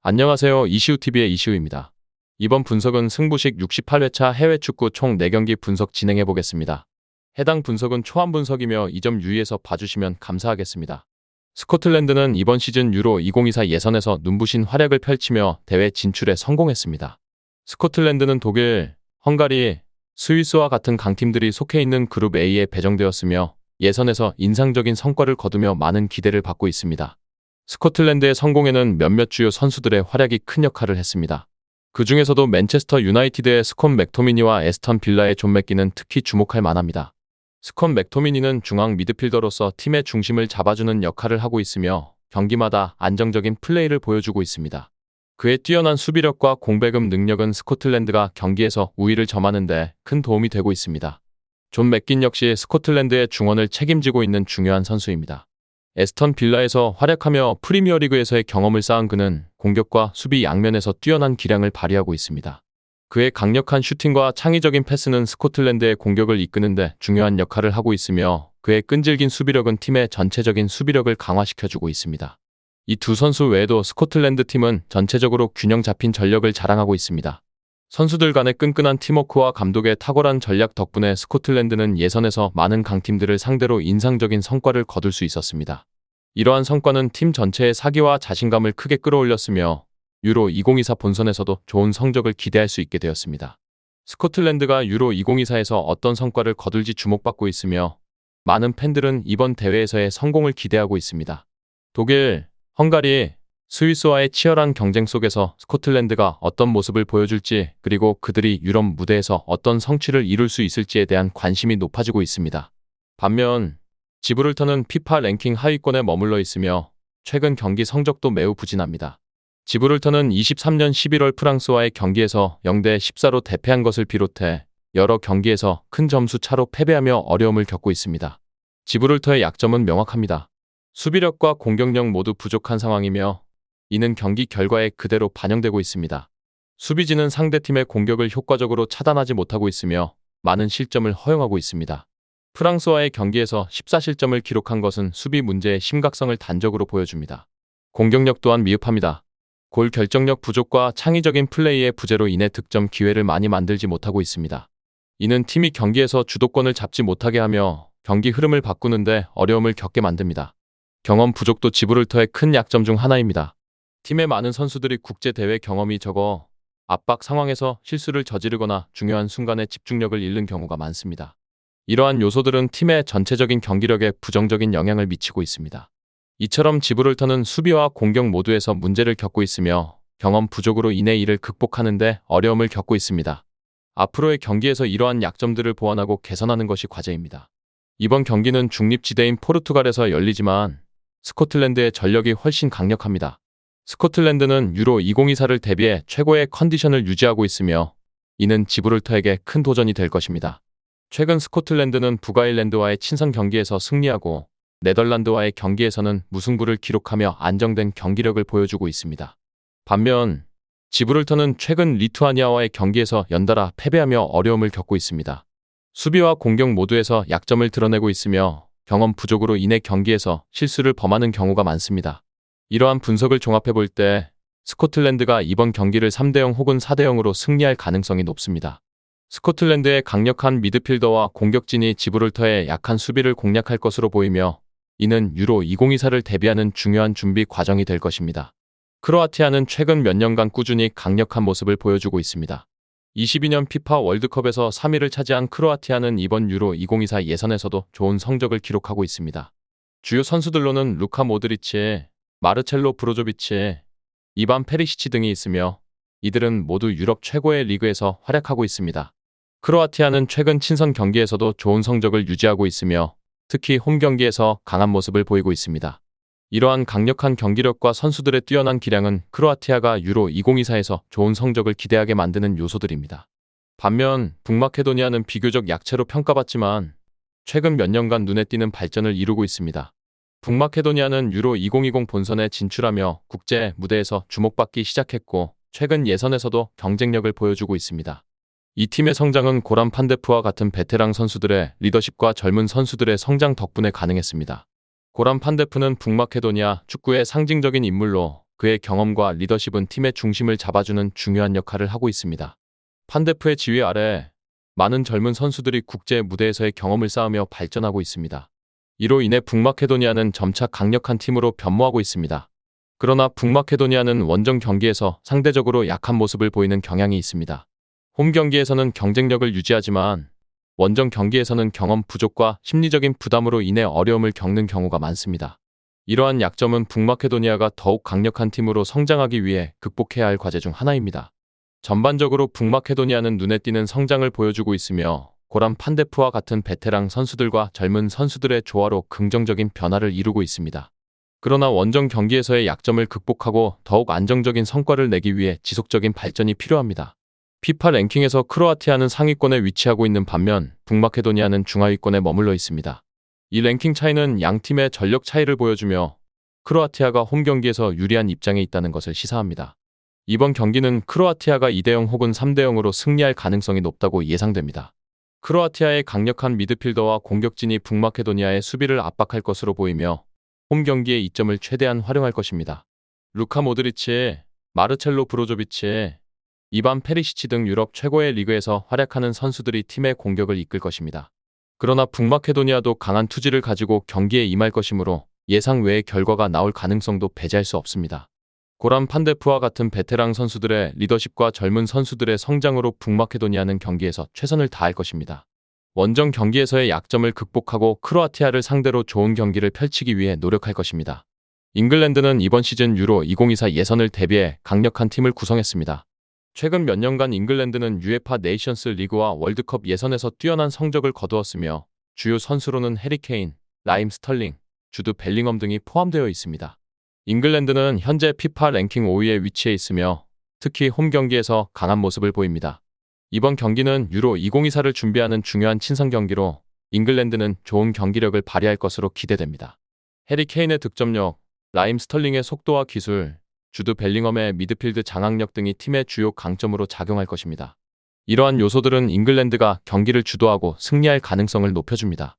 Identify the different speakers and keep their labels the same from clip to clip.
Speaker 1: 안녕하세요. 이시우TV의 이시우입니다. 이번 분석은 승부식 68회차 해외축구 총 4경기 분석 진행해 보겠습니다. 해당 분석은 초안 분석이며 이 점 유의해서 봐주시면 감사하겠습니다. 스코틀랜드는 이번 시즌 유로 2024 예선에서 눈부신 활약을 펼치며 대회 진출에 성공했습니다. 스코틀랜드는 독일, 헝가리, 스위스와 같은 강팀들이 속해 있는 그룹 A에 배정되었으며 예선에서 인상적인 성과를 거두며 많은 기대를 받고 있습니다. 스코틀랜드의 성공에는 몇몇 주요 선수들의 활약이 큰 역할을 했습니다. 그 중에서도 맨체스터 유나이티드의 스콧 맥토미니와 에스턴 빌라의 존 맥기는 특히 주목할 만합니다. 스콧 맥토미니는 중앙 미드필더로서 팀의 중심을 잡아주는 역할을 하고 있으며 경기마다 안정적인 플레이를 보여주고 있습니다. 그의 뛰어난 수비력과 공배급 능력은 스코틀랜드가 경기에서 우위를 점하는 데 큰 도움이 되고 있습니다. 존 맥긴 역시 스코틀랜드의 중원을 책임지고 있는 중요한 선수입니다. 에스턴 빌라에서 활약하며 프리미어리그에서의 경험을 쌓은 그는 공격과 수비 양면에서 뛰어난 기량을 발휘하고 있습니다. 그의 강력한 슈팅과 창의적인 패스는 스코틀랜드의 공격을 이끄는 데 중요한 역할을 하고 있으며 그의 끈질긴 수비력은 팀의 전체적인 수비력을 강화시켜주고 있습니다. 이 두 선수 외에도 스코틀랜드 팀은 전체적으로 균형 잡힌 전력을 자랑하고 있습니다. 선수들 간의 끈끈한 팀워크와 감독의 탁월한 전략 덕분에 스코틀랜드는 예선에서 많은 강팀들을 상대로 인상적인 성과를 거둘 수 있었습니다. 이러한 성과는 팀 전체의 사기와 자신감을 크게 끌어올렸으며 유로 2024 본선에서도 좋은 성적을 기대할 수 있게 되었습니다. 스코틀랜드가 유로 2024에서 어떤 성과를 거둘지 주목받고 있으며 많은 팬들은 이번 대회에서의 성공을 기대하고 있습니다. 독일, 헝가리, 스위스와의 치열한 경쟁 속에서 스코틀랜드가 어떤 모습을 보여줄지 그리고 그들이 유럽 무대에서 어떤 성취를 이룰 수 있을지에 대한 관심이 높아지고 있습니다. 반면 지브롤터는 피파 랭킹 하위권에 머물러 있으며 최근 경기 성적도 매우 부진합니다. 지브롤터는 23년 11월 프랑스와의 경기에서 0대 14로 대패한 것을 비롯해 여러 경기에서 큰 점수 차로 패배하며 어려움을 겪고 있습니다. 지브롤터의 약점은 명확합니다. 수비력과 공격력 모두 부족한 상황이며 이는 경기 결과에 그대로 반영되고 있습니다. 수비진은 상대팀의 공격을 효과적으로 차단하지 못하고 있으며 많은 실점을 허용하고 있습니다. 프랑스와의 경기에서 14실점을 기록한 것은 수비 문제의 심각성을 단적으로 보여줍니다. 공격력 또한 미흡합니다. 골 결정력 부족과 창의적인 플레이의 부재로 인해 득점 기회를 많이 만들지 못하고 있습니다. 이는 팀이 경기에서 주도권을 잡지 못하게 하며 경기 흐름을 바꾸는데 어려움을 겪게 만듭니다. 경험 부족도 지브롤터의 큰 약점 중 하나입니다. 팀의 많은 선수들이 국제대회 경험이 적어 압박 상황에서 실수를 저지르거나 중요한 순간에 집중력을 잃는 경우가 많습니다. 이러한 요소들은 팀의 전체적인 경기력에 부정적인 영향을 미치고 있습니다. 이처럼 지브롤터는 수비와 공격 모두에서 문제를 겪고 있으며 경험 부족으로 인해 이를 극복하는 데 어려움을 겪고 있습니다. 앞으로의 경기에서 이러한 약점들을 보완하고 개선하는 것이 과제입니다. 이번 경기는 중립지대인 포르투갈에서 열리지만 스코틀랜드의 전력이 훨씬 강력합니다. 스코틀랜드는 유로 2024를 대비해 최고의 컨디션을 유지하고 있으며 이는 지브롤터에게 큰 도전이 될 것입니다. 최근 스코틀랜드는 북아일랜드와의 친선 경기에서 승리하고 네덜란드와의 경기에서는 무승부를 기록하며 안정된 경기력을 보여주고 있습니다. 반면 지브롤터는 최근 리투아니아와의 경기에서 연달아 패배하며 어려움을 겪고 있습니다. 수비와 공격 모두에서 약점을 드러내고 있으며 경험 부족으로 인해 경기에서 실수를 범하는 경우가 많습니다. 이러한 분석을 종합해 볼 때 스코틀랜드가 이번 경기를 3대0 혹은 4대0으로 승리할 가능성이 높습니다. 스코틀랜드의 강력한 미드필더와 공격진이 지브롤터의 약한 수비를 공략할 것으로 보이며 이는 유로 2024를 대비하는 중요한 준비 과정이 될 것입니다. 크로아티아는 최근 몇 년간 꾸준히 강력한 모습을 보여주고 있습니다. 22년 피파 월드컵에서 3위를 차지한 크로아티아는 이번 유로 2024 예선에서도 좋은 성적을 기록하고 있습니다. 주요 선수들로는 루카 모드리치, 마르첼로 브로조비치, 이반 페리시치 등이 있으며 이들은 모두 유럽 최고의 리그에서 활약하고 있습니다. 크로아티아는 최근 친선 경기에서도 좋은 성적을 유지하고 있으며 특히 홈 경기에서 강한 모습을 보이고 있습니다. 이러한 강력한 경기력과 선수들의 뛰어난 기량은 크로아티아가 유로 2024에서 좋은 성적을 기대하게 만드는 요소들입니다. 반면 북마케도니아는 비교적 약체로 평가받지만 최근 몇 년간 눈에 띄는 발전을 이루고 있습니다. 북마케도니아는 유로 2020 본선에 진출하며 국제 무대에서 주목받기 시작했고 최근 예선에서도 경쟁력을 보여주고 있습니다. 이 팀의 성장은 고란 판데프와 같은 베테랑 선수들의 리더십과 젊은 선수들의 성장 덕분에 가능했습니다. 고란 판데프는 북마케도니아 축구의 상징적인 인물로 그의 경험과 리더십은 팀의 중심을 잡아주는 중요한 역할을 하고 있습니다. 판데프의 지휘 아래 많은 젊은 선수들이 국제 무대에서의 경험을 쌓으며 발전하고 있습니다. 이로 인해 북마케도니아는 점차 강력한 팀으로 변모하고 있습니다. 그러나 북마케도니아는 원정 경기에서 상대적으로 약한 모습을 보이는 경향이 있습니다. 홈 경기에서는 경쟁력을 유지하지만 원정 경기에서는 경험 부족과 심리적인 부담으로 인해 어려움을 겪는 경우가 많습니다. 이러한 약점은 북마케도니아가 더욱 강력한 팀으로 성장하기 위해 극복해야 할 과제 중 하나입니다. 전반적으로 북마케도니아는 눈에 띄는 성장을 보여주고 있으며 고란 판데프와 같은 베테랑 선수들과 젊은 선수들의 조화로 긍정적인 변화를 이루고 있습니다. 그러나 원정 경기에서의 약점을 극복하고 더욱 안정적인 성과를 내기 위해 지속적인 발전이 필요합니다. 피파 랭킹에서 크로아티아는 상위권에 위치하고 있는 반면 북마케도니아는 중하위권에 머물러 있습니다. 이 랭킹 차이는 양 팀의 전력 차이를 보여주며 크로아티아가 홈 경기에서 유리한 입장에 있다는 것을 시사합니다. 이번 경기는 크로아티아가 2대0 혹은 3대0으로 승리할 가능성이 높다고 예상됩니다. 크로아티아의 강력한 미드필더와 공격진이 북마케도니아의 수비를 압박할 것으로 보이며 홈 경기의 이점을 최대한 활용할 것입니다. 루카 모드리치, 마르첼로 브로조비치, 이반 페리시치 등 유럽 최고의 리그에서 활약하는 선수들이 팀의 공격을 이끌 것입니다. 그러나 북마케도니아도 강한 투지를 가지고 경기에 임할 것이므로 예상 외의 결과가 나올 가능성도 배제할 수 없습니다. 고란 판데프와 같은 베테랑 선수들의 리더십과 젊은 선수들의 성장으로 북마케도니아는 경기에서 최선을 다할 것입니다. 원정 경기에서의 약점을 극복하고 크로아티아를 상대로 좋은 경기를 펼치기 위해 노력할 것입니다. 잉글랜드는 이번 시즌 유로 2024 예선을 대비해 강력한 팀을 구성했습니다. 최근 몇 년간 잉글랜드는 UEFA 네이션스 리그와 월드컵 예선에서 뛰어난 성적을 거두었으며 주요 선수로는 해리 케인, 라임 스털링, 주드 벨링엄 등이 포함되어 있습니다. 잉글랜드는 현재 피파 랭킹 5위에 위치해 있으며 특히 홈 경기에서 강한 모습을 보입니다. 이번 경기는 유로 2024를 준비하는 중요한 친선 경기로 잉글랜드는 좋은 경기력을 발휘할 것으로 기대됩니다. 해리 케인의 득점력, 라임 스털링의 속도와 기술, 주드 벨링엄의 미드필드 장악력 등이 팀의 주요 강점으로 작용할 것입니다. 이러한 요소들은 잉글랜드가 경기를 주도하고 승리할 가능성을 높여줍니다.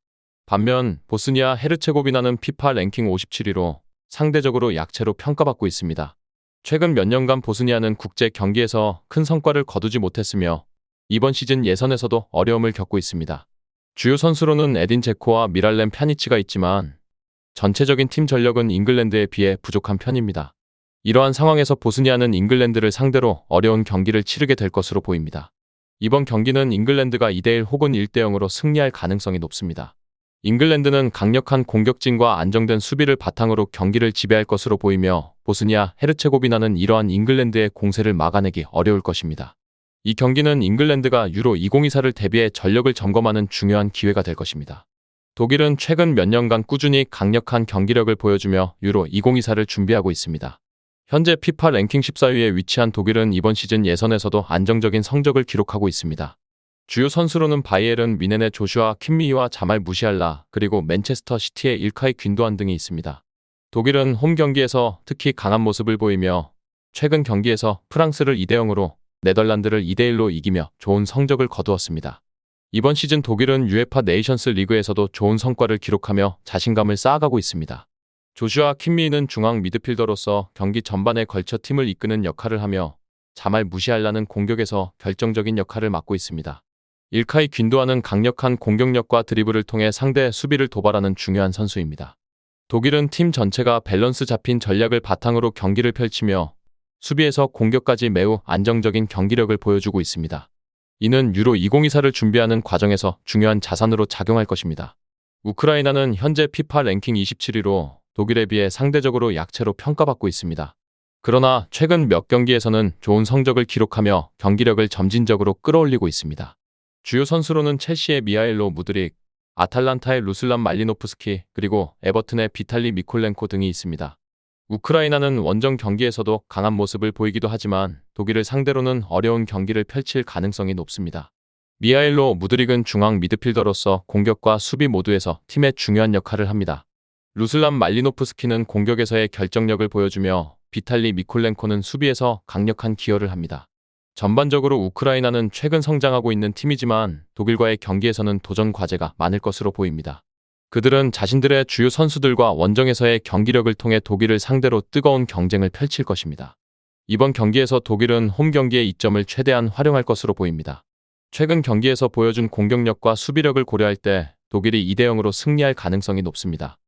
Speaker 1: 반면 보스니아 헤르체고비나는 피파 랭킹 57위로 상대적으로 약체로 평가받고 있습니다. 최근 몇 년간 보스니아는 국제 경기에서 큰 성과를 거두지 못했으며 이번 시즌 예선에서도 어려움을 겪고 있습니다. 주요 선수로는 에딘 제코와 미랄렘 펴니치가 있지만 전체적인 팀 전력은 잉글랜드에 비해 부족한 편입니다. 이러한 상황에서 보스니아는 잉글랜드를 상대로 어려운 경기를 치르게 될 것으로 보입니다. 이번 경기는 잉글랜드가 2대1 혹은 1대0으로 승리할 가능성이 높습니다. 잉글랜드는 강력한 공격진과 안정된 수비를 바탕으로 경기를 지배할 것으로 보이며 보스니아 헤르체고비나는 이러한 잉글랜드의 공세를 막아내기 어려울 것입니다. 이 경기는 잉글랜드가 유로 2024를 대비해 전력을 점검하는 중요한 기회가 될 것입니다. 독일은 최근 몇 년간 꾸준히 강력한 경기력을 보여주며 유로 2024를 준비하고 있습니다. 현재 피파 랭킹 14위에 위치한 독일은 이번 시즌 예선에서도 안정적인 성적을 기록하고 있습니다. 주요 선수로는 바이에른 미넨의 조슈아 킴미히와 자말 무시알라, 그리고 맨체스터 시티의 일카이 균도안 등이 있습니다. 독일은 홈 경기에서 특히 강한 모습을 보이며 최근 경기에서 프랑스를 2대0으로 네덜란드를 2대1로 이기며 좋은 성적을 거두었습니다. 이번 시즌 독일은 UEFA 네이션스 리그에서도 좋은 성과를 기록하며 자신감을 쌓아가고 있습니다. 조슈아 킴미히는 중앙 미드필더로서 경기 전반에 걸쳐 팀을 이끄는 역할을 하며 자말 무시알라는 공격에서 결정적인 역할을 맡고 있습니다. 일카이 균도안은 강력한 공격력과 드리블을 통해 상대 수비를 도발하는 중요한 선수입니다. 독일은 팀 전체가 밸런스 잡힌 전략을 바탕으로 경기를 펼치며 수비에서 공격까지 매우 안정적인 경기력을 보여주고 있습니다. 이는 유로 2024를 준비하는 과정에서 중요한 자산으로 작용할 것입니다. 우크라이나는 현재 피파 랭킹 27위로 독일에 비해 상대적으로 약체로 평가받고 있습니다. 그러나 최근 몇 경기에서는 좋은 성적을 기록하며 경기력을 점진적으로 끌어올리고 있습니다. 주요 선수로는 첼시의 미하일로 무드릭, 아탈란타의 루슬란 말리노프스키, 그리고 에버튼의 비탈리 미콜렌코 등이 있습니다. 우크라이나는 원정 경기에서도 강한 모습을 보이기도 하지만 독일을 상대로는 어려운 경기를 펼칠 가능성이 높습니다. 미하일로 무드릭은 중앙 미드필더로서 공격과 수비 모두에서 팀의 중요한 역할을 합니다. 루슬란 말리노프스키는 공격에서의 결정력을 보여주며 비탈리 미콜렌코는 수비에서 강력한 기여를 합니다. 전반적으로 우크라이나는 최근 성장하고 있는 팀이지만 독일과의 경기에서는 도전 과제가 많을 것으로 보입니다. 그들은 자신들의 주요 선수들과 원정에서의 경기력을 통해 독일을 상대로 뜨거운 경쟁을 펼칠 것입니다. 이번 경기에서 독일은 홈 경기의 이점을 최대한 활용할 것으로 보입니다. 최근 경기에서 보여준 공격력과 수비력을 고려할 때 독일이 2대 0으로 승리할 가능성이 높습니다.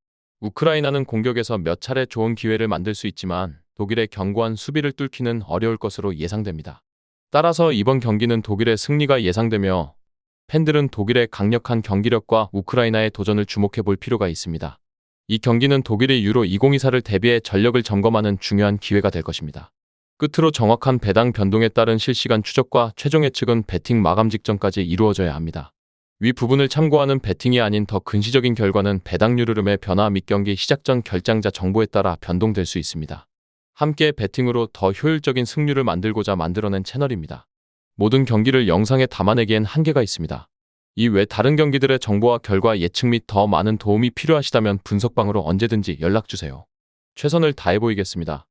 Speaker 1: 우크라이나는 공격에서 몇 차례 좋은 기회를 만들 수 있지만 독일의 견고한 수비를 뚫기는 어려울 것으로 예상됩니다. 따라서 이번 경기는 독일의 승리가 예상되며 팬들은 독일의 강력한 경기력과 우크라이나의 도전을 주목해 볼 필요가 있습니다. 이 경기는 독일이 유로 2024를 대비해 전력을 점검하는 중요한 기회가 될 것입니다. 끝으로 정확한 배당 변동에 따른 실시간 추적과 최종 예측은 배팅 마감 직전까지 이루어져야 합니다. 위 부분을 참고하는 배팅이 아닌 더 근시적인 결과는 배당률 흐름의 변화 및 경기 시작 전 결장자 정보에 따라 변동될 수 있습니다. 함께 배팅으로 더 효율적인 승률을 만들고자 만들어낸 채널입니다. 모든 경기를 영상에 담아내기엔 한계가 있습니다. 이외 다른 경기들의 정보와 결과 예측 및 더 많은 도움이 필요하시다면 분석방으로 언제든지 연락주세요. 최선을 다해 보이겠습니다.